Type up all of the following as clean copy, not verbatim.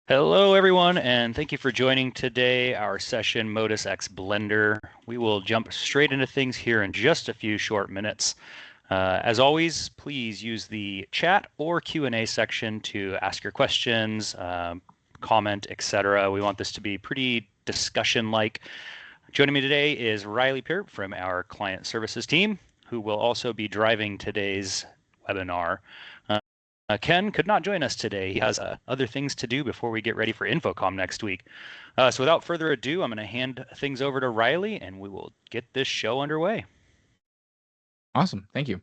Hello, everyone, and thank you for joining today our session, Modus X Blender. We will jump straight into things here in just a few short minutes. As always, please use the chat or Q&A section to ask your questions, comment, etc. We want this to be pretty discussion-like. Joining me today is Riley Peart from our client services team, who will also be driving today's webinar. Ken could not join us today. He has other things to do before we get ready for InfoComm next week. So without further ado, I'm going to hand things over to Riley, and we will get this show underway. Awesome. Thank you.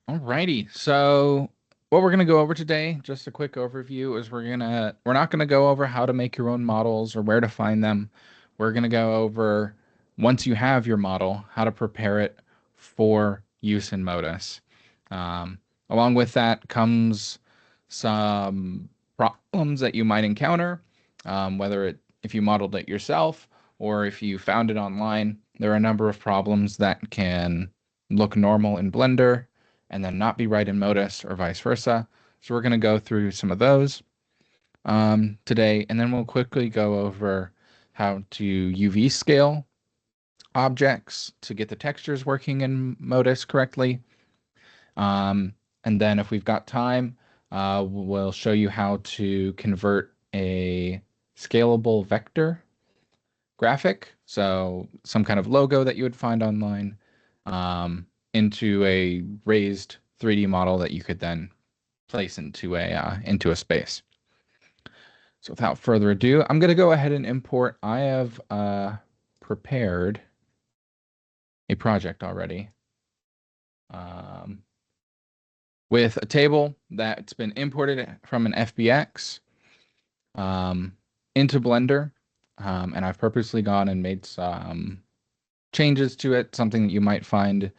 Alrighty. So what we're going to go over today, just a quick overview, is we're not going to go over how to make your own models or where to find them. We're going to go over, once you have your model, how to prepare it for use in Modus. Along with that comes some problems that you might encounter, if you modeled it yourself or if you found it online. There are a number of problems that can look normal in Blender and then not be right in Modus or vice versa. So we're going to go through some of those today, and then we'll quickly go over how to UV scale objects to get the textures working in Modus correctly. And then if we've got time, we'll show you how to convert a scalable vector graphic, so some kind of logo that you would find online, into a raised 3D model that you could then place into a space. So without further ado, I'm going to go ahead and import. I have prepared a project already with a table that's been imported from an FBX into Blender, and I've purposely gone and made some changes to it, something that you might find in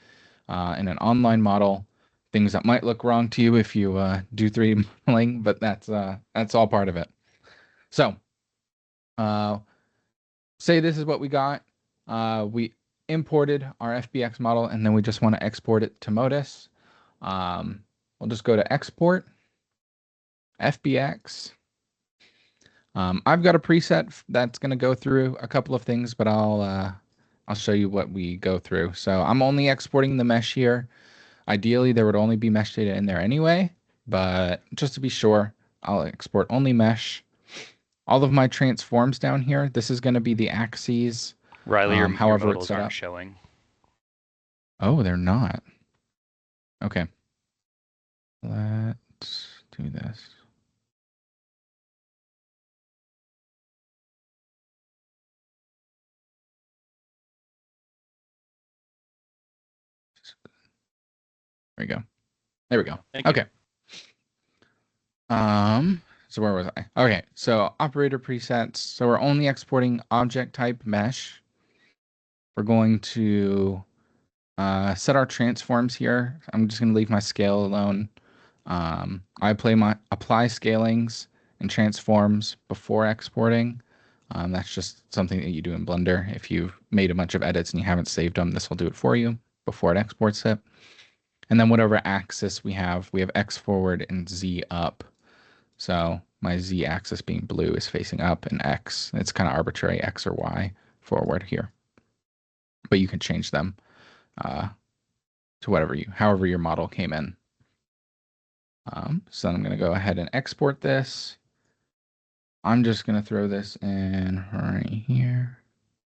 an online model, things that might look wrong to you if you do 3D modeling, but that's all part of it. So, say this is what we got. We imported our FBX model, and then we just want to export it to Modus. We'll just go to Export, FBX. I've got a preset that's going to go through a couple of things, but I'll show you what we go through. So I'm only exporting the mesh here. Ideally, there would only be mesh data in there anyway, but just to be sure, I'll export only mesh. All of my transforms down here, this is going to be the axes, Riley, your however it's modals set aren't up. showing. Oh, they're not. Okay. Let's do this. There we go. There we go. Thank you. Okay. So where was I? Okay, so operator presets. So we're only exporting object type mesh. We're going to set our transforms here. I'm just going to leave my scale alone. I apply scalings and transforms before exporting. That's just something that you do in Blender. If you've made a bunch of edits and you haven't saved them, this will do it for you before it exports it. And then whatever axis we have X forward and Z up. So my Z axis being blue is facing up, and X, it's kind of arbitrary X or Y forward here. But you can change them to however your model came in. So I'm going to go ahead and export this. I'm just going to throw this in right here.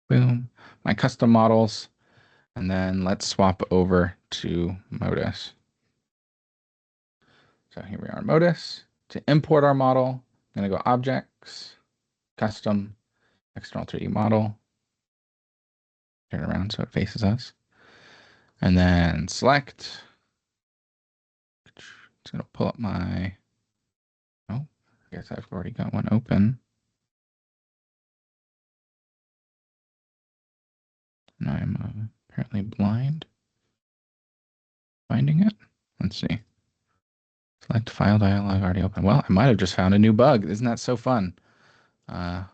Boom. My custom models. And then let's swap over to Modus. So here we are in Modus. To import our model, I'm going to go Objects, Custom, External 3D Model. Turn it around so it faces us. And then select. It's going to pull up my... Oh, I guess I've already got one open. And I'm apparently blind. Finding it? Let's see. Select file dialog already open. Well, I might have just found a new bug. Isn't that so fun? On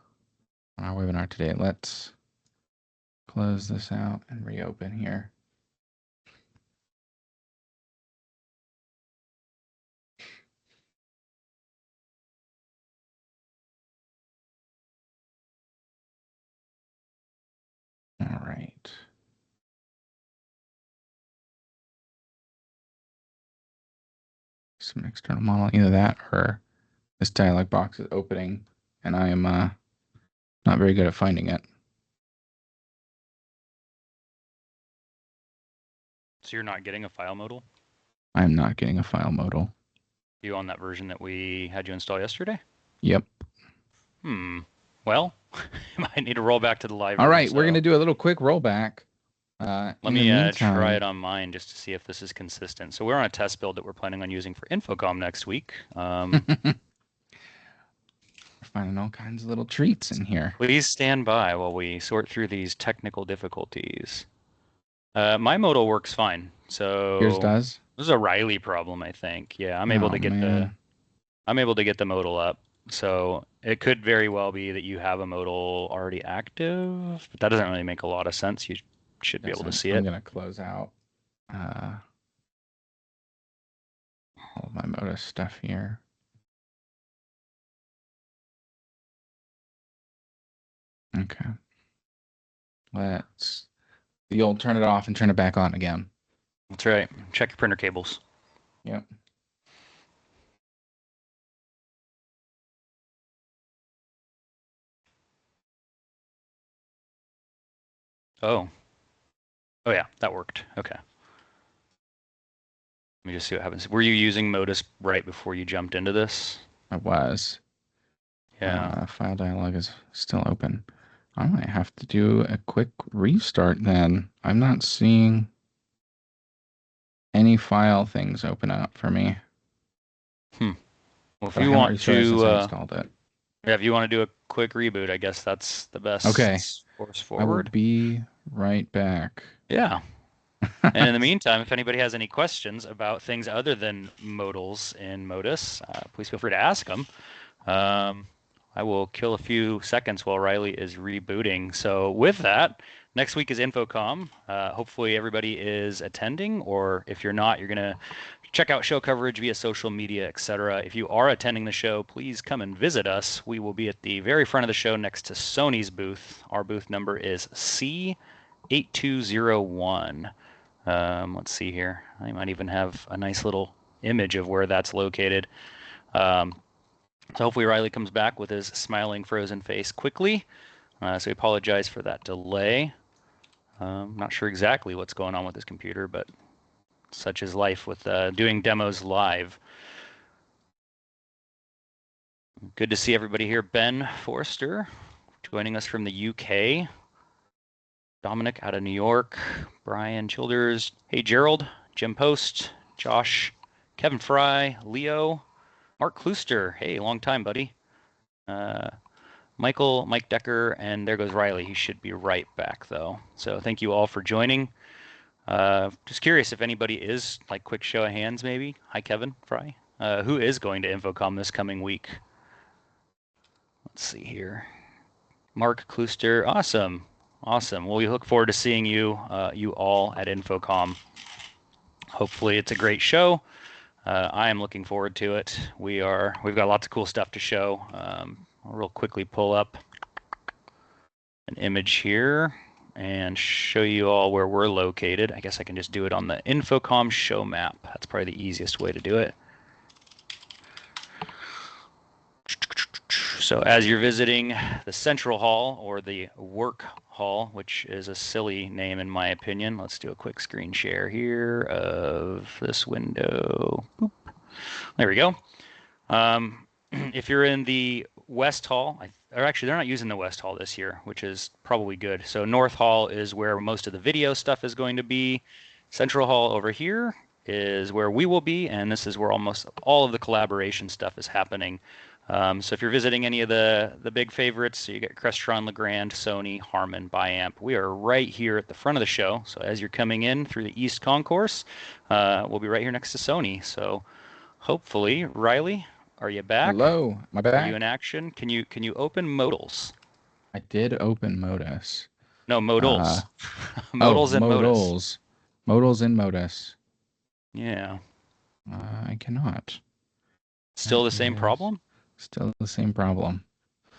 our webinar today, let's close this out and reopen here. some external model, either that or this dialog box is opening, and I am not very good at finding it. So you're not getting a file modal? I'm not getting a file modal. You on that version that we had you install yesterday? Yep. Well, you might need to roll back to the live All room. right, we're going to do a little quick rollback. Let In the me try meantime, it on mine just to see if this is consistent. So we're on a test build that we're planning on using for Infocom next week. we're finding all kinds of little treats in here. Please stand by while we sort through these technical difficulties. My modal works fine. So Yours does? this is a Riley problem, I think. Yeah, I'm able Oh, to get man. the modal up. So it could very well be that you have a modal already active, but that doesn't really make a lot of sense. You should be able to see I'm it. going to close out all of my Modus stuff here. Okay. You'll turn it off and turn it back on again. That's right. Check your printer cables. Yep. Oh. Oh yeah, that worked. Okay. Let me just see what happens. Were you using Modus right before you jumped into this? I was. Yeah. File dialog is still open. I might have to do a quick restart then. I'm not seeing any file things open up for me. Well, if But I you haven't want restarted since to, I installed it. yeah, if you want to do a quick reboot, I guess that's the Okay. best course I will forward. be right back. Yeah. And in the meantime, if anybody has any questions about things other than modals in Modus, please feel free to ask them. I will kill a few seconds while Riley is rebooting. So with that, next week is Infocom. Hopefully everybody is attending, or if you're not, you're going to check out show coverage via social media, etc. If you are attending the show, please come and visit us. We will be at the very front of the show next to Sony's booth. Our booth number is C8201. Let's see here. I might even have a nice little image of where that's located. So hopefully Riley comes back with his smiling frozen face quickly. So we apologize for that delay. Not sure exactly what's going on with this computer, but such is life with doing demos live. Good to see everybody here. Ben Forster joining us from the UK. Dominic out of New York. Brian Childers. Hey, Gerald. Jim Post. Josh. Kevin Fry. Leo. Mark Klooster. Hey, long time, buddy. Mike Decker, and there goes Riley. He should be right back, though. So thank you all for joining. Just curious if anybody is, like, quick show of hands, maybe. Hi, Kevin Fry. Who is going to Infocom this coming week? Let's see here. Mark Klooster. Awesome. Awesome. Well, we look forward to seeing you, you all at Infocom. Hopefully it's a great show. I am looking forward to it. We've got lots of cool stuff to show. I'll real quickly pull up an image here and show you all where we're located. I guess I can just do it on the Infocom show map. That's probably the easiest way to do it. So as you're visiting the Central Hall, or the Work Hall, which is a silly name in my opinion, let's do a quick screen share here of this window. Boop. There we go. If you're in the West Hall, or actually they're not using the West Hall this year, which is probably good. So North Hall is where most of the video stuff is going to be. Central Hall over here is where we will be, and this is where almost all of the collaboration stuff is happening. So if you're visiting any of the big favorites, so you get Crestron, Legrand, Sony, Harman, Biamp, we are right here at the front of the show. So as you're coming in through the East Concourse, we'll be right here next to Sony. So hopefully, Riley, are you back? Hello, am I back? Are you in action? Can you open modals? I did open Modus. No, modals. Modals and Modus. Modals. Modals in Modus. Yeah. I cannot. Still That the same is problem? Still the same problem.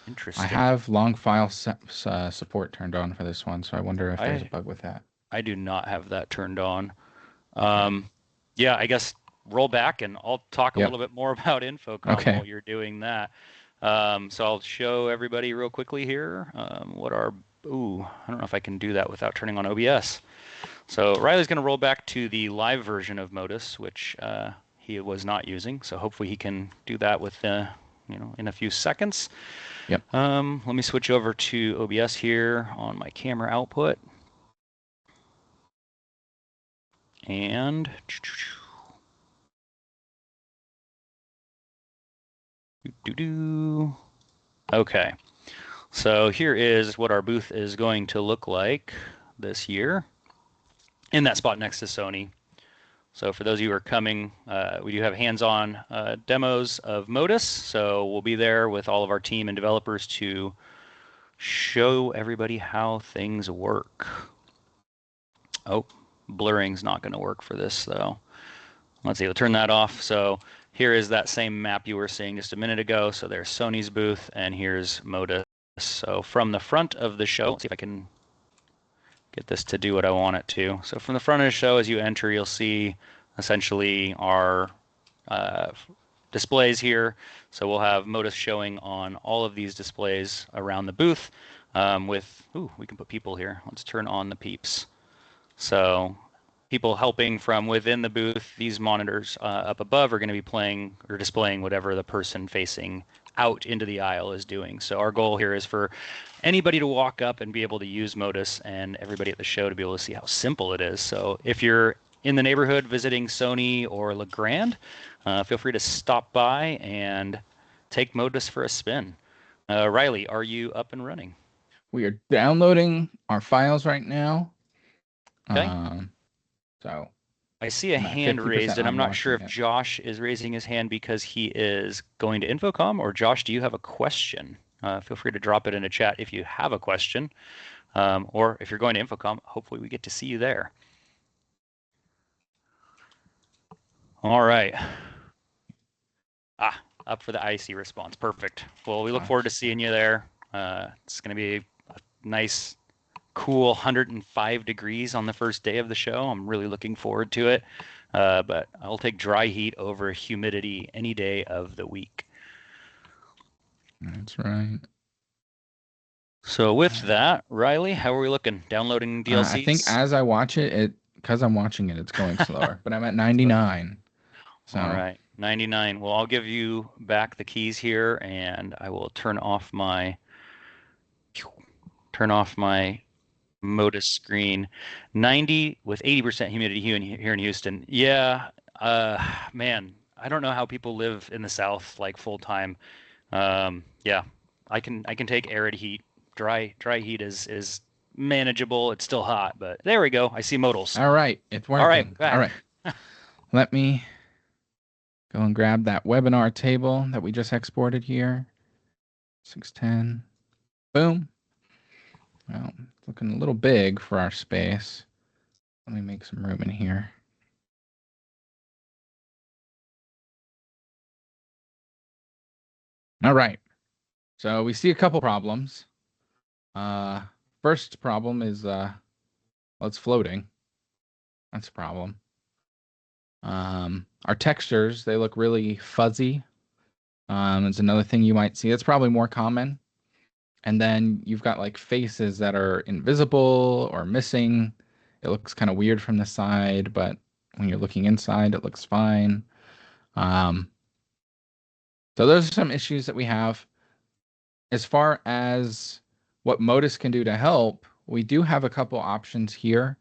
Interesting. I have long file support turned on for this one, so I wonder if there's a bug with that. I do not have that turned on. Yeah, I guess roll back and I'll talk a Yep. little bit more about Infocom Okay. while you're doing that. So I'll show everybody real quickly here what our, ooh, I don't know if I can do that without turning on OBS. So Riley's going to roll back to the live version of Modus, which he was not using. So hopefully he can do that with, in a few seconds. Yep. Let me switch over to OBS here on my camera output. And okay. So here is what our booth is going to look like this year in that spot next to Sony. So for those of you who are coming, we do have hands-on demos of Modus. So we'll be there with all of our team and developers to show everybody how things work. Oh, blurring's not going to work for this though. Let's see, we'll turn that off. So here is that same map you were seeing just a minute ago. So there's Sony's booth and here's Modus. So from the front of the show, let's see if I can get this to do what I want it to. So from the front of the show, as you enter, you'll see essentially our displays here. So we'll have Modus showing on all of these displays around the booth we can put people here. Let's turn on the peeps. So people helping from within the booth. These monitors up above are going to be playing or displaying whatever the person facing out into the aisle is doing. So our goal here is for anybody to walk up and be able to use Modus and everybody at the show to be able to see how simple it is. So if you're in the neighborhood visiting Sony or LeGrand, feel free to stop by and take Modus for a spin. Riley, are you up and running? We are downloading our files right now. Okay. So I see a hand raised, and I'm not sure if Josh is raising his hand because he is going to Infocom, or Josh, do you have a question? Feel free to drop it in a chat if you have a question, or if you're going to Infocom, hopefully we get to see you there. All right. Up for the IC response. Perfect. Well, we look forward to seeing you there. It's going to be a nice, cool 105 degrees on the first day of the show. I'm really looking forward to it. But I'll take dry heat over humidity any day of the week. That's right. So with that, Riley, how are we looking? Downloading DLCs? I think as I watch it, because I'm watching it, it's going slower. But I'm at 99. So. All right, 99. Well, I'll give you back the keys here, and I will turn off my Modus screen. 90 with 80% humidity here in Houston. Yeah, man, I don't know how people live in the South like full time. Yeah, I can take arid heat. Dry heat is manageable. It's still hot, but there we go. I see modals. All right, it's working. All right. Let me go and grab that webinar table that we just exported here. 610. Boom. Well, it's looking a little big for our space. Let me make some room in here. All right. So we see a couple problems. First problem is it's floating. That's a problem. Our textures, they look really fuzzy. It's another thing you might see. It's probably more common. And then you've got like faces that are invisible or missing. It looks kind of weird from the side, but when you're looking inside, it looks fine. So those are some issues that we have. As far as what Modus can do to help, we do have a couple options here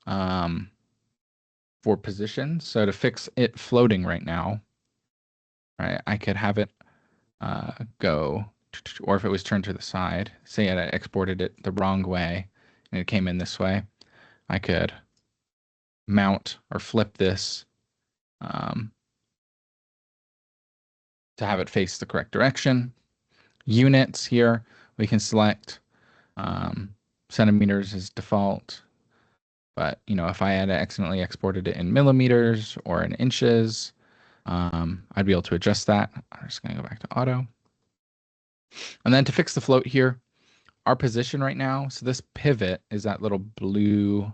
for position. So to fix it floating right now, right, I could have it go, or if it was turned to the side, say I exported it the wrong way and it came in this way, I could mount or flip this to have it face the correct direction. Units here, we can select centimeters as default. But, if I had accidentally exported it in millimeters or in inches, I'd be able to adjust that. I'm just going to go back to auto. And then to fix the float here, our position right now, so this pivot is that little blue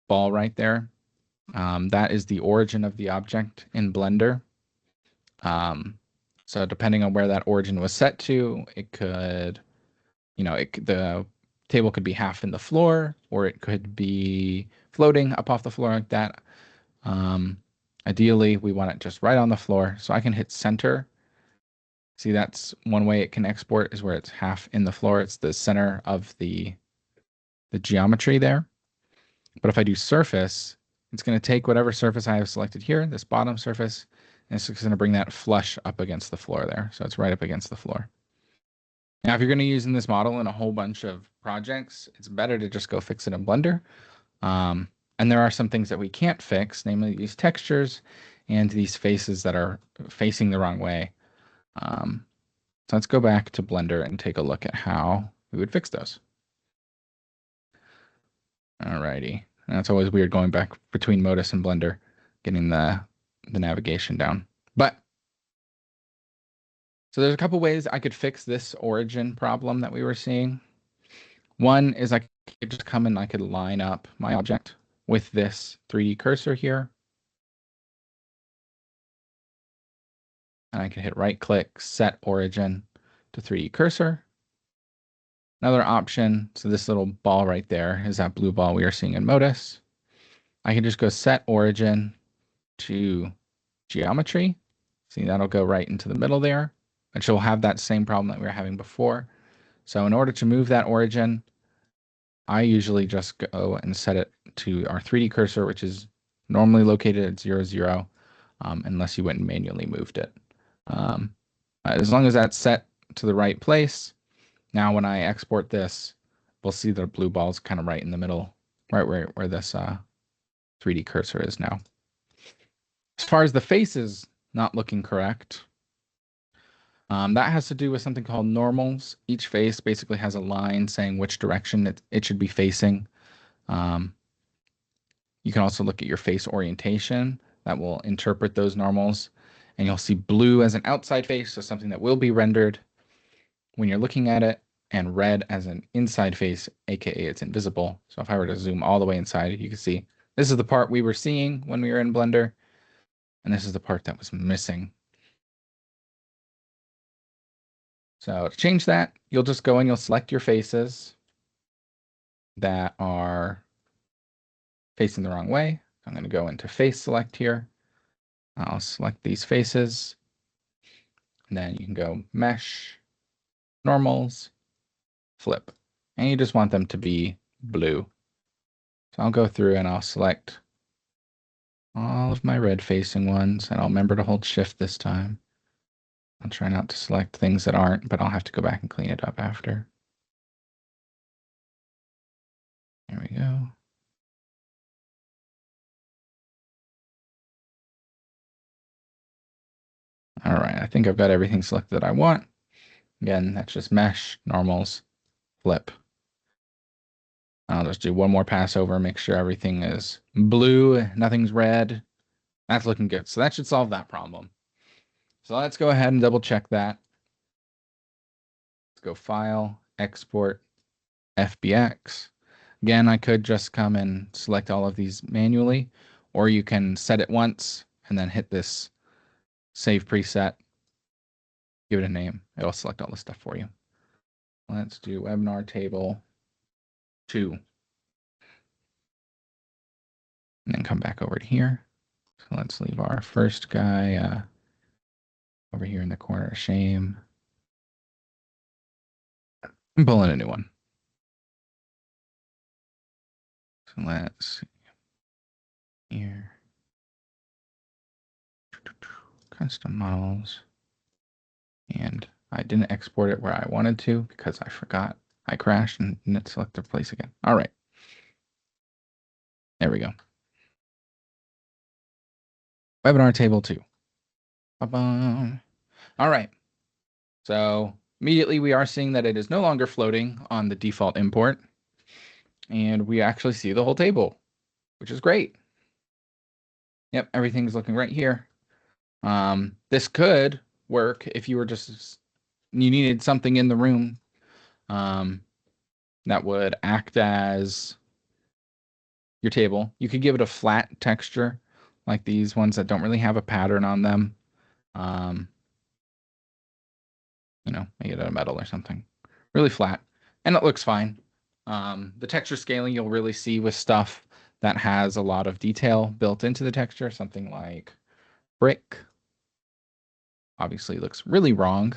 ball right there. That is the origin of the object in Blender. So depending on where that origin was set to, it could, the table could be half in the floor, or it could be floating up off the floor like that. Ideally, we want it just right on the floor. So I can hit center. See, that's one way it can export is where it's half in the floor. It's the center of the geometry there. But if I do surface, it's going to take whatever surface I have selected here, this bottom surface, and it's just going to bring that flush up against the floor there. So it's right up against the floor. Now, if you're going to be using this model in a whole bunch of projects, it's better to just go fix it in Blender. And there are some things that we can't fix, namely these textures and these faces that are facing the wrong way. So let's go back to Blender and take a look at how we would fix those. Alrighty. And it's always weird going back between Modus and Blender, getting the navigation down. But so there's a couple ways I could fix this origin problem that we were seeing. One is I could just come and I could line up my object with this 3D cursor here. And I can hit right click, set origin to 3D cursor. Another option, so this little ball right there is that blue ball we are seeing in Modus. I can just go set origin to geometry. See, that'll go right into the middle there, which will have that same problem that we were having before. So in order to move that origin, I usually just go and set it to our 3D cursor, which is normally located at 0, 0, unless you went and manually moved it. As long as that's set to the right place, now when I export this, we'll see the blue ball's kind of right in the middle, right where this 3D cursor is now. As far as the faces not looking correct, that has to do with something called normals. Each face basically has a line saying which direction it should be facing. You can also look at your face orientation. That will interpret those normals. And you'll see blue as an outside face, so something that will be rendered when you're looking at it, and red as an inside face, aka it's invisible. So if I were to zoom all the way inside, you can see this is the part we were seeing when we were in Blender, and this is the part that was missing. So to change that, you'll just go and you'll select your faces that are facing the wrong way. I'm going to go into face select here. I'll select these faces, and then you can go mesh, normals, flip, and you just want them to be blue. So I'll go through and I'll select all of my red facing ones, and I'll remember to hold shift this time. I'll try not to select things that aren't, but I'll have to go back and clean it up after. There we go. All right, I think I've got everything selected that I want. Again, that's just mesh, normals, flip. I'll just do one more pass over, make sure everything is blue, nothing's red. That's looking good. So that should solve that problem. So let's go ahead and double check that. Let's go File, Export, FBX. Again, I could just come and select all of these manually, or you can set it once and then hit this Save Preset, give it a name. It'll select all the stuff for you. Let's do Webinar Table 2. And then come back over to here. So let's leave our first guy over here in the corner of shame. I'm pulling a new one. So let's see here. Custom models. And I didn't export it where I wanted to because I forgot. I crashed and didn't select the place again. All right. There we go. Webinar table 2. Ba-bum. All right. So immediately we are seeing that it is no longer floating on the default import. And we actually see the whole table, which is great. Yep, everything's looking right here. This could work if you were you needed something in the room that would act as your table. You could give it a flat texture, like these ones that don't really have a pattern on them. Um, make it out of metal or something. Really flat. And it looks fine. The texture scaling you'll really see with stuff that has a lot of detail built into the texture, something like brick. Obviously looks really wrong.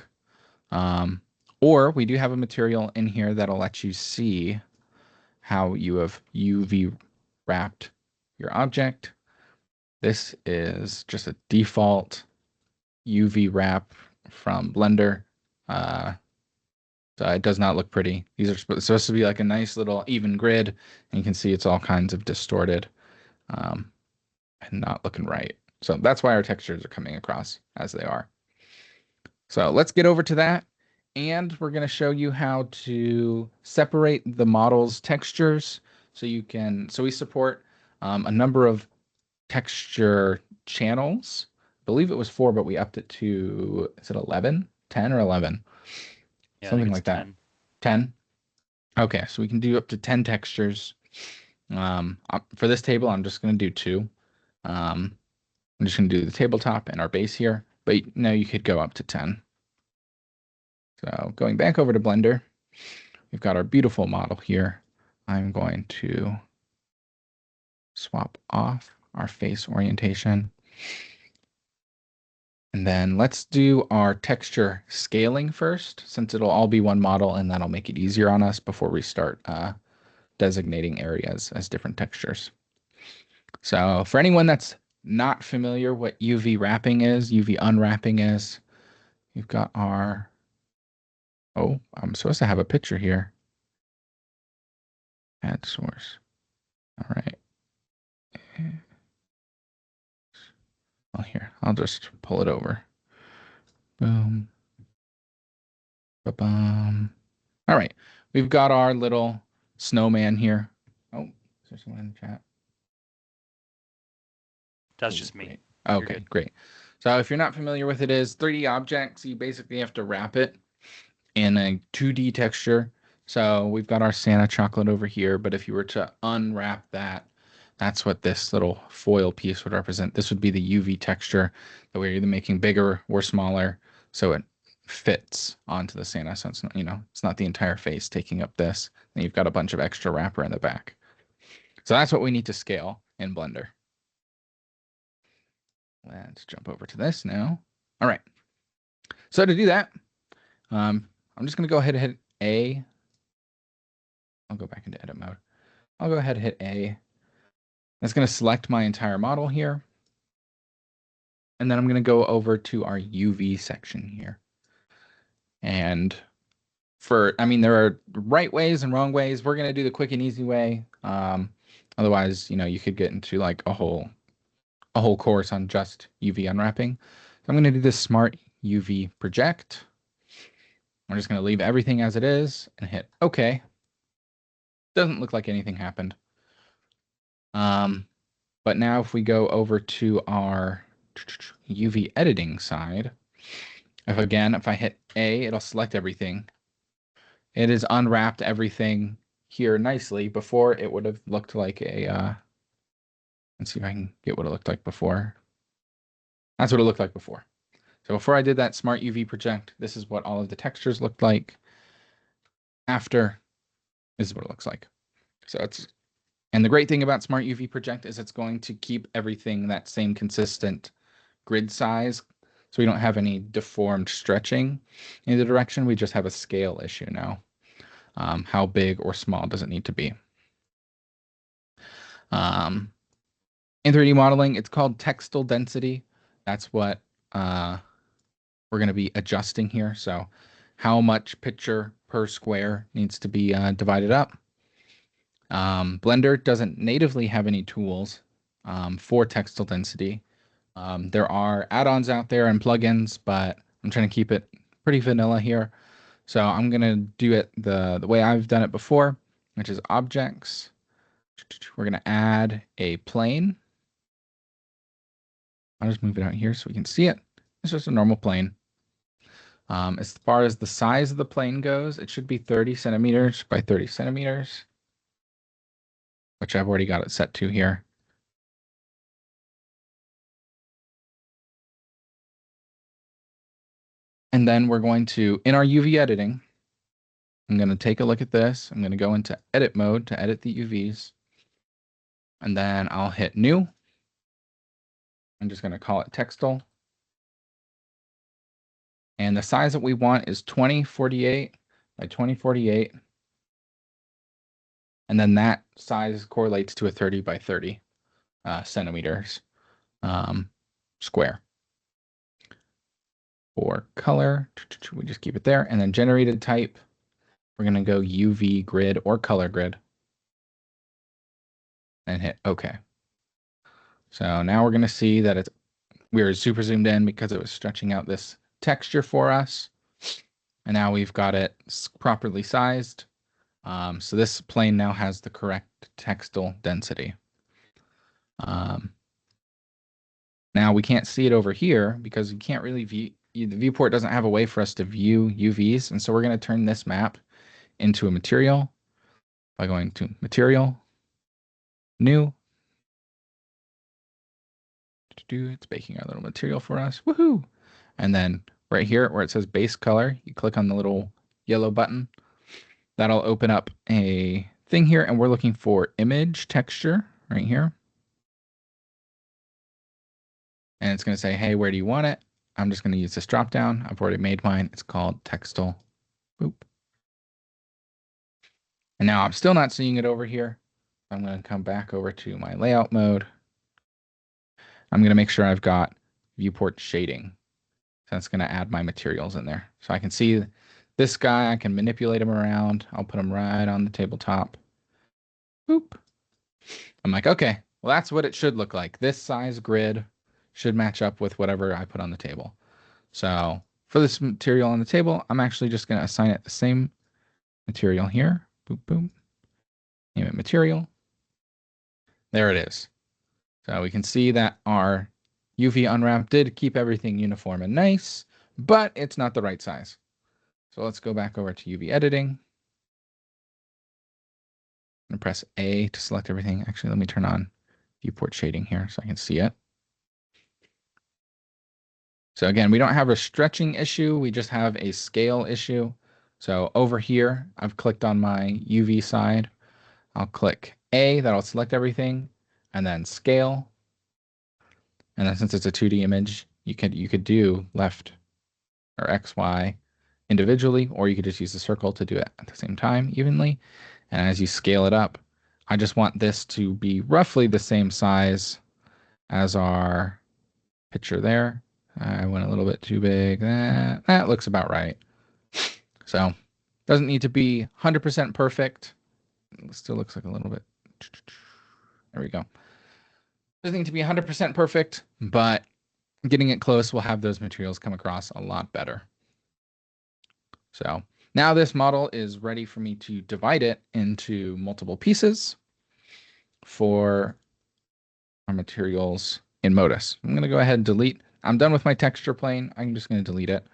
Or we do have a material in here that'll let you see how you have UV wrapped your object. This is just a default UV wrap from Blender. So it does not look pretty. These are supposed to be like a nice little even grid, and you can see it's all kinds of distorted and not looking right. So that's why our textures are coming across as they are. So let's get over to that, and we're going to show you how to separate the model's textures. So we support a number of texture channels. I believe it was 4, but we upped it to, is it 11? 10 or 11? Yeah, Something like that. 10? Okay, so we can do up to 10 textures. For this table, I'm just going to do 2. I'm just going to do the tabletop and our base here, but you could go up to 10. So going back over to Blender, we've got our beautiful model here. I'm going to swap off our face orientation. And then let's do our texture scaling first, since it'll all be one model, and that'll make it easier on us before we start designating areas as different textures. So for anyone that's not familiar what UV wrapping is, UV unwrapping is, we've got our, oh, I'm supposed to have a picture here. Add source. All right. Well, here, I'll just pull it over. Boom. Ba-bum. All right. We've got our little snowman here. Oh, is there someone in the chat? That's just me. Great. Okay, great. So if you're not familiar with it, is 3D objects, you basically have to wrap it in a 2D texture. So we've got our Santa chocolate over here, but if you were to unwrap that, that's what this little foil piece would represent. This would be the UV texture that we're either making bigger or smaller, so it fits onto the Santa. So it's not, it's not the entire face taking up this. Then you've got a bunch of extra wrapper in the back. So that's what we need to scale in Blender. Let's jump over to this now. All right. So to do that, I'm just going to go ahead and hit A. I'll go back into edit mode. I'll go ahead and hit A. That's going to select my entire model here. And then I'm going to go over to our UV section here. And there are right ways and wrong ways. We're going to do the quick and easy way. Otherwise, you could get into like a whole course on just UV unwrapping. So I'm going to do this smart UV project. I'm just going to leave everything as it is and hit OK. Doesn't look like anything happened. But now if we go over to our UV editing side, if I hit A, it'll select everything. It has unwrapped everything here nicely. Before, it would have looked like a, let's see if I can get what it looked like before. That's what it looked like before. So before I did that smart UV project, this is what all of the textures looked like. After, this is what it looks like. And the great thing about Smart UV Project is it's going to keep everything that same consistent grid size. So we don't have any deformed stretching in either direction. We just have a scale issue now. How big or small does it need to be? In 3D modeling, it's called textile density. That's what we're going to be adjusting here. So how much picture per square needs to be divided up. Blender doesn't natively have any tools for textile density. There are add-ons out there and plugins, but I'm trying to keep it pretty vanilla here. So I'm going to do it the way I've done it before, which is objects. We're going to add a plane. I'll just move it out here so we can see it. It's just a normal plane. As far as the size of the plane goes, it should be 30 centimeters by 30 centimeters. which I've already got it set to here. And then we're going to, in our UV editing, I'm going to take a look at this. I'm going to go into edit mode to edit the UVs. And then I'll hit new. I'm just going to call it textile. And the size that we want is 2048 by 2048. And then that size correlates to a 30 by 30 centimeters square. For color, we just keep it there. And then generated type, we're going to go UV grid or color grid. And hit OK. So now we're going to see that we're super zoomed in because it was stretching out this texture for us. And now we've got it properly sized. So this plane now has the correct textile density. Now we can't see it over here because you can't really view, the viewport doesn't have a way for us to view UVs. And so we're going to turn this map into a material by going to material, new. It's making our little material for us. Woohoo! And then right here where it says base color, you click on the little yellow button. That'll open up a thing here, and we're looking for image texture right here. And it's going to say, hey, where do you want it? I'm just going to use this drop down. I've already made mine. It's called textile. Boop. And now I'm still not seeing it over here. I'm going to come back over to my layout mode. I'm going to make sure I've got viewport shading. So that's going to add my materials in there. So I can see this guy. I can manipulate him around. I'll put him right on the tabletop. Boop. I'm like, okay, well, that's what it should look like. This size grid should match up with whatever I put on the table. So for this material on the table, I'm actually just going to assign it the same material here. Boop, boop. Name it material. There it is. So we can see that our UV unwrap did keep everything uniform and nice, but it's not the right size. So let's go back over to UV editing. I'm going to press A to select everything. Actually, let me turn on viewport shading here so I can see it. So again, we don't have a stretching issue. We just have a scale issue. So over here, I've clicked on my UV side. I'll click A, that'll select everything, and then scale. And then since it's a 2D image, you could do left or X, Y individually, or you could just use the circle to do it at the same time evenly. And as you scale it up, I just want this to be roughly the same size as our picture there. I went a little bit too big. That looks about right. So doesn't need to be 100% perfect. It still looks like a little bit. There we go. Doesn't need to be 100% perfect, but getting it close will have those materials come across a lot better. So now this model is ready for me to divide it into multiple pieces for our materials in Modus. I'm going to go ahead and delete. I'm done with my texture plane. I'm just going to delete it.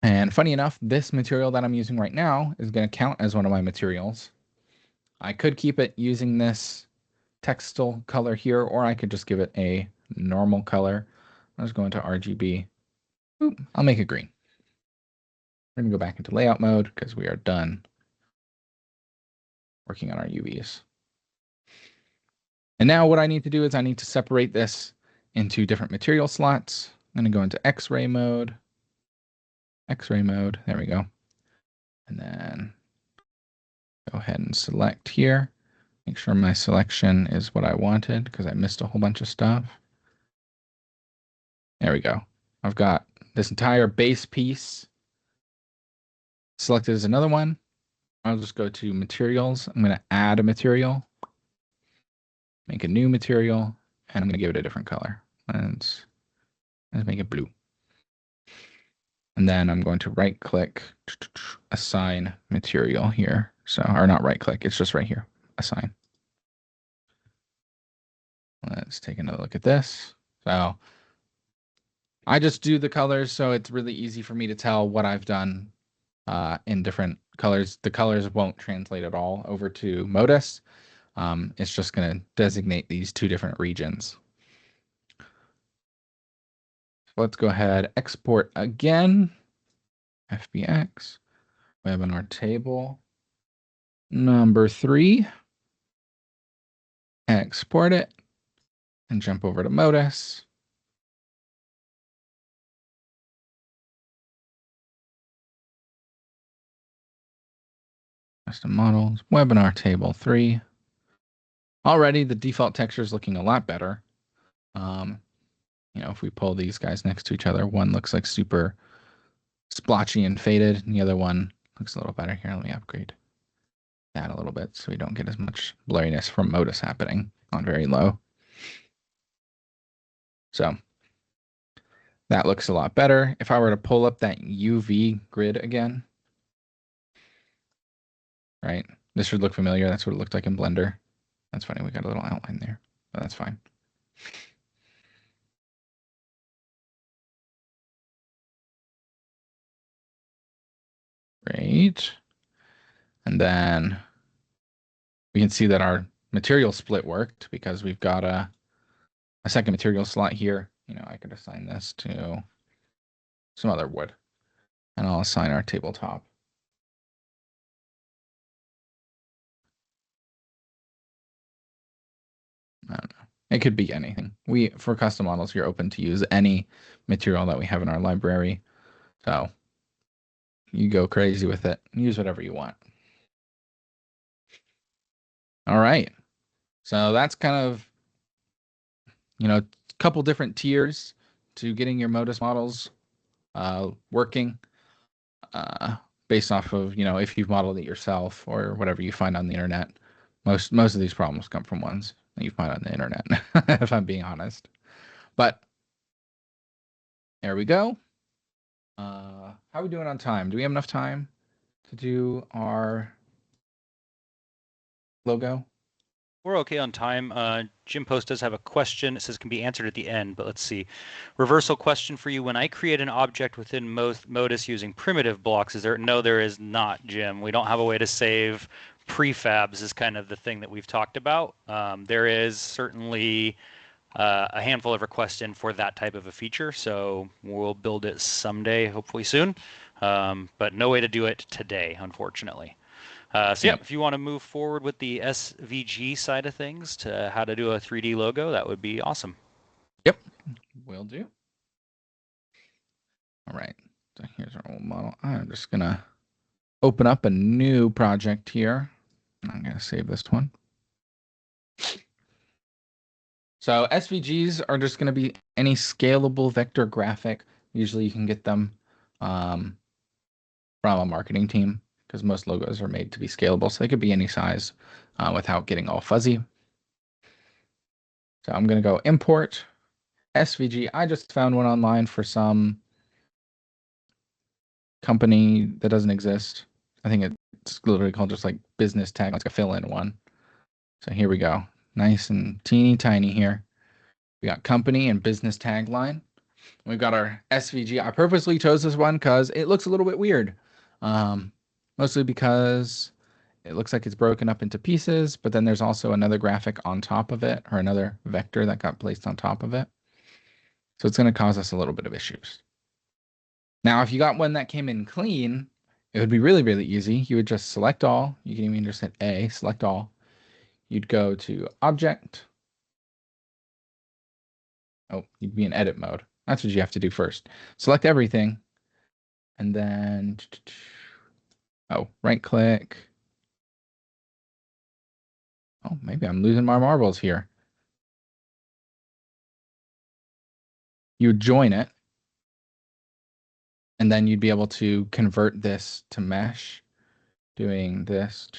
And funny enough, this material that I'm using right now is going to count as one of my materials. I could keep it using this textile color here, or I could just give it a normal color. I'll just go into RGB. Oop, I'll make it green. We're going to go back into layout mode because we are done working on our UVs. And now what I need to do is I need to separate this into different material slots. I'm going to go into X-ray mode. X-ray mode. There we go. And then go ahead and select here. Make sure my selection is what I wanted because I missed a whole bunch of stuff. There we go. I've got this entire base piece selected as another one. I'll just go to materials. I'm going to add a material, make a new material, and I'm going to give it a different color. Let's make it blue. And then I'm going to right click, assign material here. So, or not right click, it's just right here, assign. Let's take another look at this. So I just do the colors, so it's really easy for me to tell what I've done in different colors. The colors won't translate at all over to Modus. It's just going to designate these two different regions. So let's go ahead, export again. FBX, webinar table. Number 3, export it, and jump over to Modus. Custom models, webinar table 3. Already the default texture is looking a lot better. If we pull these guys next to each other, one looks like super splotchy and faded, and the other one looks a little better. Here, let me upgrade that a little bit so we don't get as much blurriness from Modus happening on very low. So that looks a lot better. If I were to pull up that UV grid again, right? This should look familiar. That's what it looked like in Blender. That's funny. We got a little outline there, but that's fine. Great. And then we can see that our material split worked because we've got a second material slot here. I could assign this to some other wood, and I'll assign our tabletop. I don't know. It could be anything. For custom models, you're open to use any material that we have in our library. So you go crazy with it. Use whatever you want. All right. So that's kind of, a couple different tiers to getting your Modus models working based off of, if you've modeled it yourself or whatever you find on the internet. Most of these problems come from ones that you find on the internet, if I'm being honest. But there we go. How are we doing on time? Do we have enough time to do our logo? We're okay on time. Jim Post does have a question. It says can be answered at the end, but let's see. Reversal question for you. When I create an object within Modus using primitive blocks, is there? No, there is not, Jim. We don't have a way to save prefabs is kind of the thing that we've talked about. There is certainly a handful of requests in for that type of a feature, so we'll build it someday, hopefully soon. But no way to do it today, unfortunately. So if you want to move forward with the SVG side of things to how to do a 3D logo, that would be awesome. Yep, will do. All right, so here's our old model. I'm just gonna open up a new project here. I'm gonna save this one. So SVGs are just gonna be any scalable vector graphic. Usually you can get them from a marketing team, because most logos are made to be scalable, so they could be any size without getting all fuzzy. So I'm going to go import SVG. I just found one online for some company that doesn't exist. I think it's literally called just like business tag, like a fill-in one. So here we go. Nice and teeny tiny here. We got company and business tagline. We've got our SVG. I purposely chose this one because it looks a little bit weird. Mostly because it looks like it's broken up into pieces, but then there's also another graphic on top of it, or another vector that got placed on top of it. So it's going to cause us a little bit of issues. Now, if you got one that came in clean, it would be really, really easy. You would just select all. You can even just hit A, select all. You'd go to Object. Oh, you'd be in edit mode. That's what you have to do first. Select everything. And then, right click. Oh, maybe I'm losing my marbles here. You would join it. And then you'd be able to convert this to mesh. Doing this,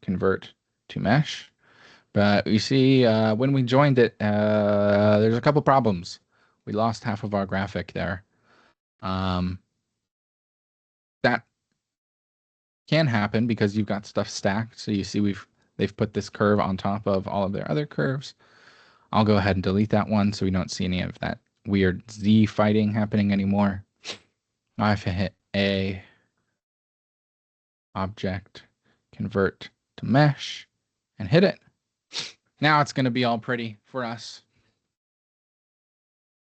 convert to mesh. But you see, when we joined it, there's a couple problems. We lost half of our graphic there. That can happen because you've got stuff stacked. So you see they've put this curve on top of all of their other curves. I'll go ahead and delete that one so we don't see any of that weird Z fighting happening anymore. I have to hit A. object, convert to mesh, and hit it. Now it's going to be all pretty for us.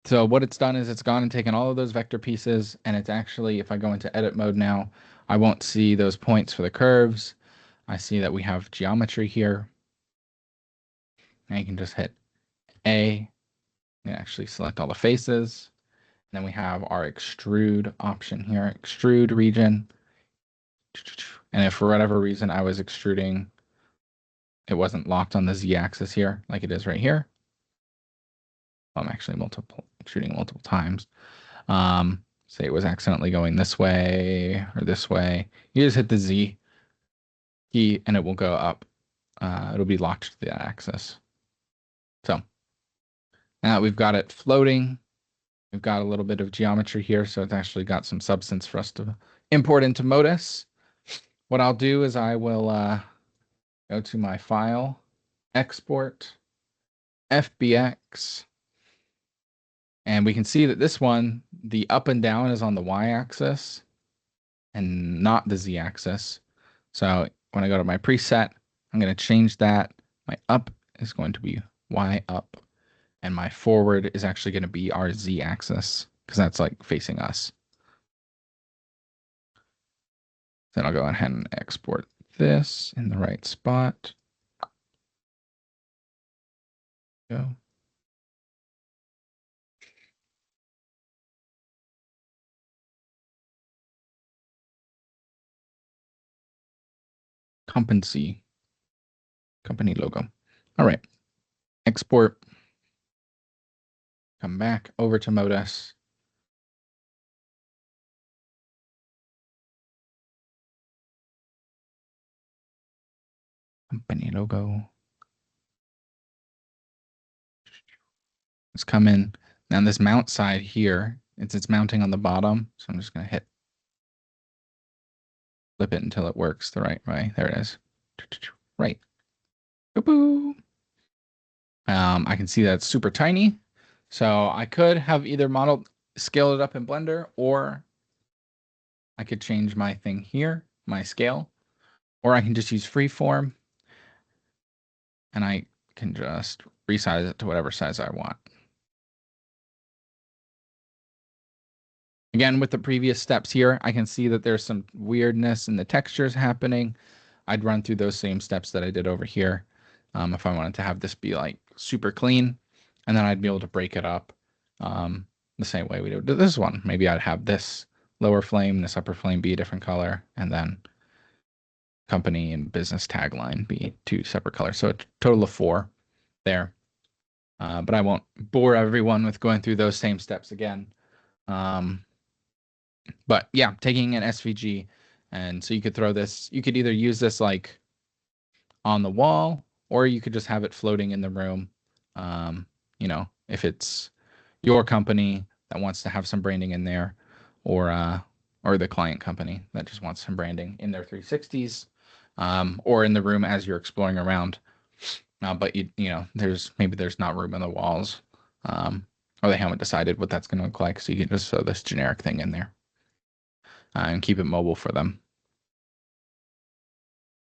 So what it's done is it's gone and taken all of those vector pieces, and it's actually, if I go into edit mode now, I won't see those points for the curves. I see that we have geometry here. And you can just hit A and actually select all the faces. And then we have our extrude option here, extrude region. And if for whatever reason I was extruding, it wasn't locked on the Z-axis here, like it is right here. I'm actually extruding multiple times. Say it was accidentally going this way or this way. You just hit the Z key and it will go up. It'll be locked to the axis. So now we've got it floating. We've got a little bit of geometry here, so it's actually got some substance for us to import into Modus. What I'll do is I will go to my file, export, FBX, and we can see that this one, the up and down is on the Y-axis and not the Z-axis. So when I go to my preset, I'm going to change that. My up is going to be Y up, and my forward is actually going to be our Z-axis because that's like facing us. Then I'll go ahead and export this in the right spot. Go. Company logo. All right. Export. Come back over to Modus. Company logo. Let's come in. Now this mount side here, it's mounting on the bottom. So I'm just going to hit flip it until it works the right way. There it is. Right. Boo-boo. I can see that it's super tiny. So I could have either scaled it up in Blender, or I could change my thing here, my scale, or I can just use freeform and I can just resize it to whatever size I want. Again, with the previous steps here, I can see that there's some weirdness in the textures happening. I'd run through those same steps that I did over here if I wanted to have this be like super clean, and then I'd be able to break it up the same way we did this one. Maybe I'd have this lower flame, this upper flame be a different color, and then company and business tagline be two separate colors. So a total of 4 there. But I won't bore everyone with going through those same steps again. But yeah, taking an SVG, and so you could throw this, you could either use this like on the wall, or you could just have it floating in the room. You know, if it's your company that wants to have some branding in there, or the client company that just wants some branding in their 360s, or in the room as you're exploring around. But you know, there's not room in the walls, or they haven't decided what that's going to look like, so you can just throw this generic thing in there and keep it mobile for them.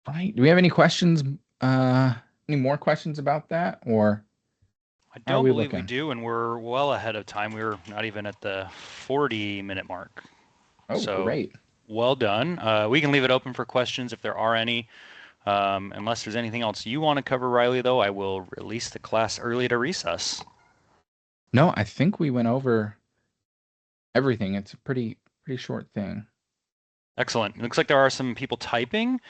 All right. Do we have any questions? Any more questions about that, or I don't believe we do, and we're well ahead of time. We're not even at the 40-minute mark. Oh, so, great. Well done. We can leave it open for questions if there are any. Unless there's anything else you want to cover, Riley, though, I will release the class early to recess. No, I think we went over everything. It's a pretty short thing. Excellent. It looks like there are some people typing.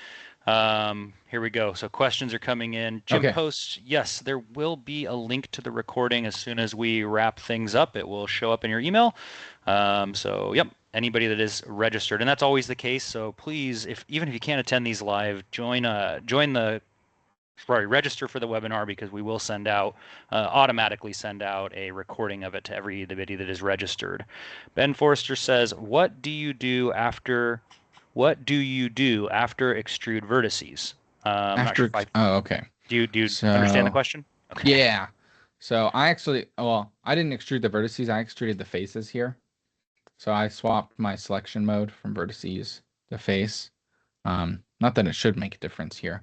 Here we go. So questions are coming in. Jim posts, yes, there will be a link to the recording as soon as we wrap things up. It will show up in your email. So, yep, anybody that is registered, and that's always the case. So please, even if you can't attend these live, register for the webinar, because we will automatically send out a recording of it to everybody that is registered. Ben Forrester says, what do you do after extrude vertices? Okay. Do you understand the question? Okay. Yeah. So I didn't extrude the vertices. I extruded the faces here. So I swapped my selection mode from vertices to face. Not that it should make a difference here,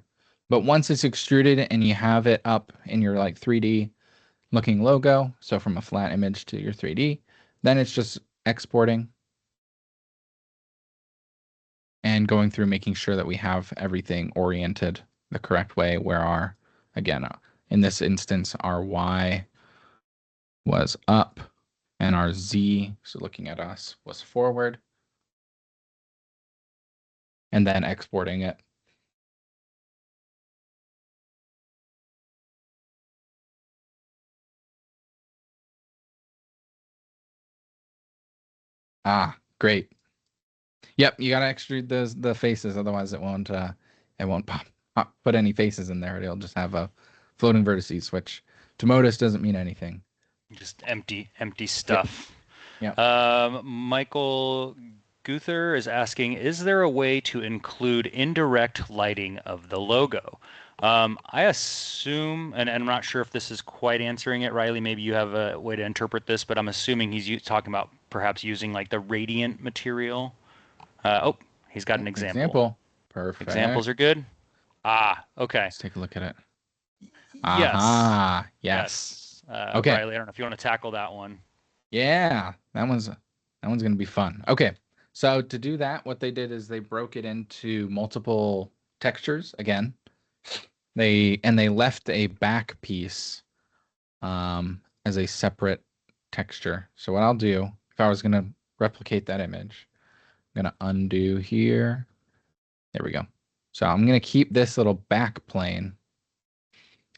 but once it's extruded and you have it up in your like 3D looking logo, so from a flat image to your 3D, then it's just exporting and going through making sure that we have everything oriented the correct way where our, again, in this instance, our Y was up and our Z, so looking at us, was forward, and then exporting it. Ah, great. Yep, you gotta extrude the faces, otherwise it won't put any faces in there. It'll just have a floating vertices, which to Modus doesn't mean anything. Just empty Yep. stuff. Yep. Michael Guther is asking, is there a way to include indirect lighting of the logo? I assume, and I'm not sure if this is quite answering it, Riley, maybe you have a way to interpret this, but I'm assuming he's talking about perhaps using like the radiant material. Oh, he's got an example. Example. Examples Perfect. are good. Ah, okay. Let's take a look at it. Yes. Aha. Yes. Yes. Okay. Riley, I don't know if you want to tackle that one. Yeah, that one's gonna be fun. Okay. So to do that, what they did is they broke it into multiple textures again. They left a back piece as a separate texture. So what I'll do, if I was gonna replicate that image, I'm gonna undo here. There we go. So I'm gonna keep this little back plane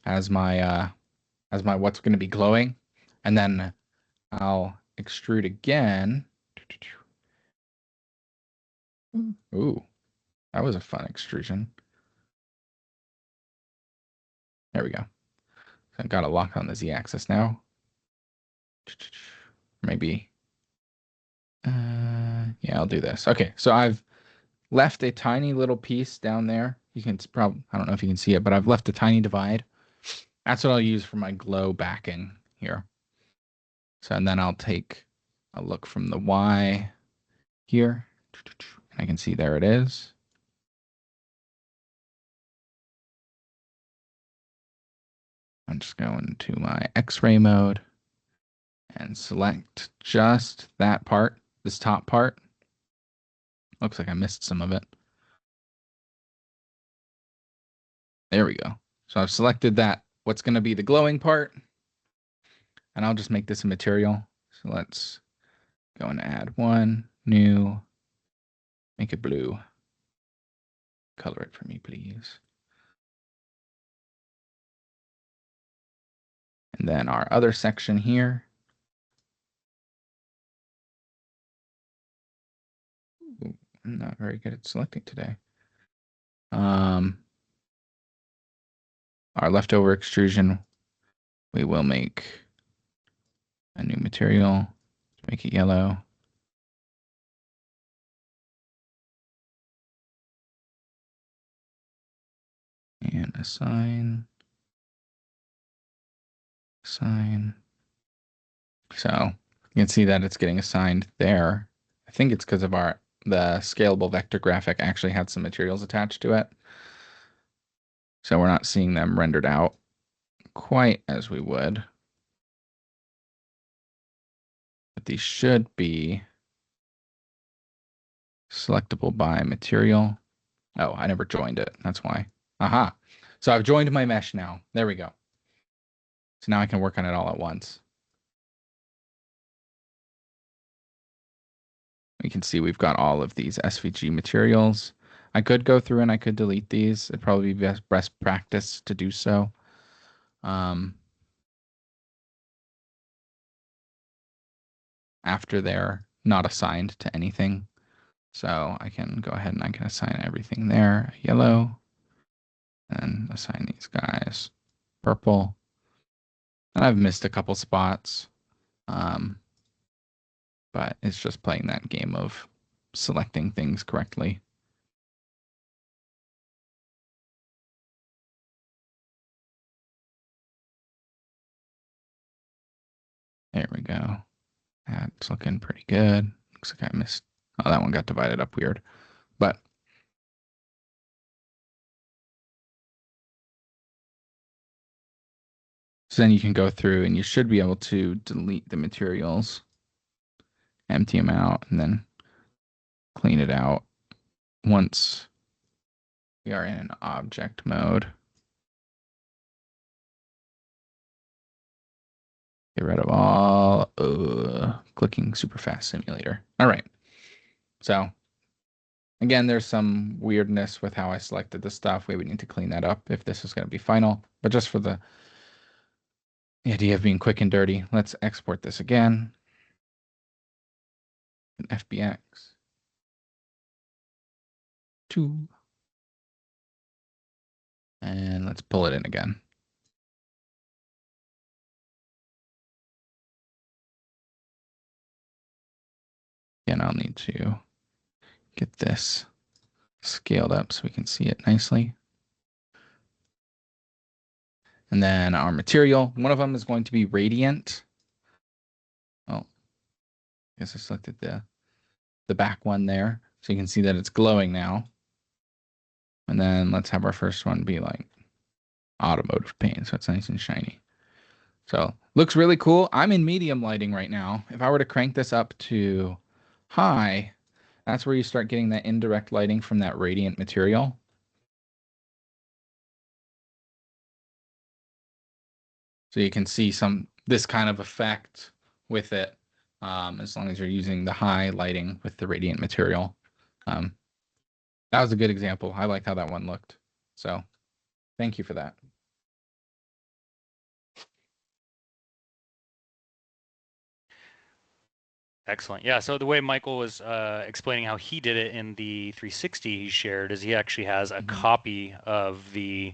as my what's gonna be glowing, and then I'll extrude again. Ooh, that was a fun extrusion. There we go. So I've got it locked on the Z-axis now. Maybe. Yeah, I'll do this. Okay, so I've left a tiny little piece down there. You can probably, I don't know if you can see it, but I've left a tiny divide. That's what I'll use for my glow backing here. So, and then I'll take a look from the Y here. And I can see there it is. I'm just going to my X-ray mode and select just that part, this top part. Looks like I missed some of it. There we go. So I've selected that, what's going to be the glowing part, and I'll just make this a material. So let's go and add one, new, make it blue. Color it for me, please. And then our other section here. Ooh, I'm not very good at selecting today. Our leftover extrusion, we will make a new material, make it yellow. And assign. So you can see that it's getting assigned there. I think it's because of the scalable vector graphic actually had some materials attached to it. So we're not seeing them rendered out quite as we would. But these should be selectable by material. Oh, I never joined it. That's why. Aha. So I've joined my mesh now. There we go. So now I can work on it all at once. You can see we've got all of these SVG materials. I could go through and I could delete these. It'd probably be best practice to do so. After they're not assigned to anything. So I can go ahead and I can assign everything there yellow and assign these guys purple. And I've missed a couple spots. But it's just playing that game of selecting things correctly. There we go. That's looking pretty good. Looks like I missed. Oh, that one got divided up weird. But So then you can go through and you should be able to delete the materials, empty them out, and then clean it out once we are in an object mode. Get rid of all clicking super fast simulator. All right. So again, there's some weirdness with how I selected the stuff. We would need to clean that up if this is going to be final. But just for the idea of being quick and dirty, let's export this again. FBX 2. And let's pull it in again. Again, I'll need to get this scaled up so we can see it nicely. And then our material, one of them is going to be radiant. Oh, I guess I selected the back one there. So you can see that it's glowing now. And then let's have our first one be like automotive paint. So it's nice and shiny. So looks really cool. I'm in medium lighting right now. If I were to crank this up to high, that's where you start getting that indirect lighting from that radiant material. So you can see this kind of effect with it, as long as you're using the high lighting with the radiant material. That was a good example. I liked how that one looked. So thank you for that. Excellent. Yeah. So the way Michael was explaining how he did it in the 360 he shared is he actually has a copy of the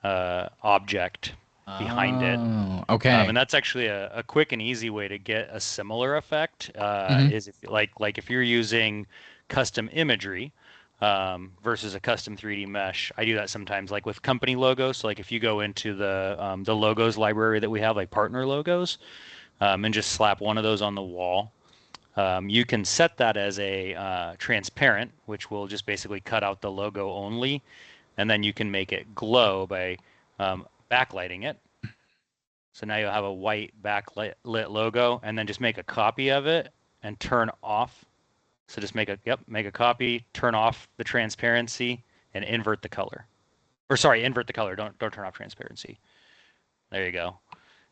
object behind it. Oh, okay. And that's actually a quick and easy way to get a similar effect. Is if like if you're using custom imagery versus a custom 3D mesh. I do that sometimes, like with company logos. So like if you go into the logos library that we have, like partner logos, and just slap one of those on the wall. You can set that as a transparent, which will just basically cut out the logo only, and then you can make it glow by backlighting it. So now you'll have a white backlit logo, and then just make a copy of it and turn off. So just make a copy, turn off the transparency, and invert the color. Or sorry, invert the color. Don't turn off transparency. There you go.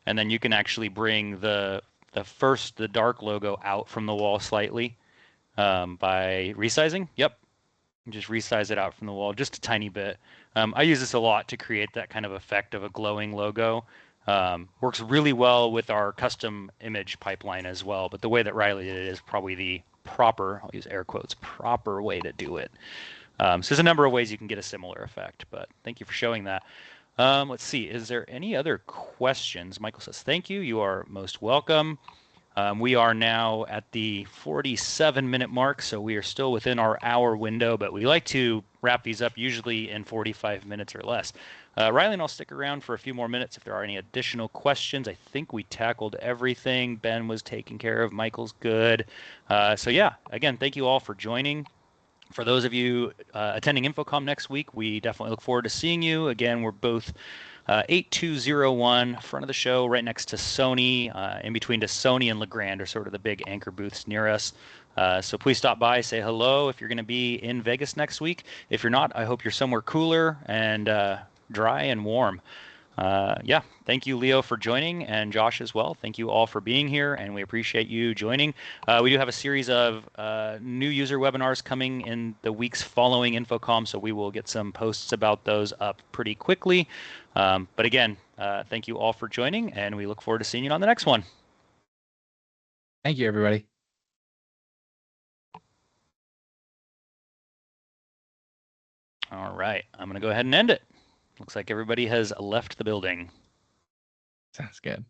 And then you can actually bring the dark logo out from the wall slightly by resizing. Yep, just resize it out from the wall just a tiny bit. I use this a lot to create that kind of effect of a glowing logo. Works really well with our custom image pipeline as well, but the way that Riley did it is probably the proper, I'll use air quotes, proper way to do it. So there's a number of ways you can get a similar effect, but thank you for showing that. Let's see, is there any other questions? Michael says, thank you. You are most welcome. We are now at the 47-minute mark, so we are still within our hour window, but we like to wrap these up usually in 45 minutes or less. Riley and I'll stick around for a few more minutes if there are any additional questions. I think we tackled everything. Ben was taken care of. Michael's good. So yeah, again, thank you all for joining. For those of you attending InfoComm next week, we definitely look forward to seeing you. Again, we're both 8201, front of the show, right next to Sony. In between to Sony and LeGrand are sort of the big anchor booths near us. So please stop by, say hello if you're going to be in Vegas next week. If you're not, I hope you're somewhere cooler and dry and warm. Yeah, thank you, Leo, for joining, and Josh as well. Thank you all for being here, and we appreciate you joining. We do have a series of new user webinars coming in the weeks following InfoComm, so we will get some posts about those up pretty quickly. But again, thank you all for joining, and we look forward to seeing you on the next one. Thank you, everybody. All right, I'm going to go ahead and end it. Looks like everybody has left the building. Sounds good.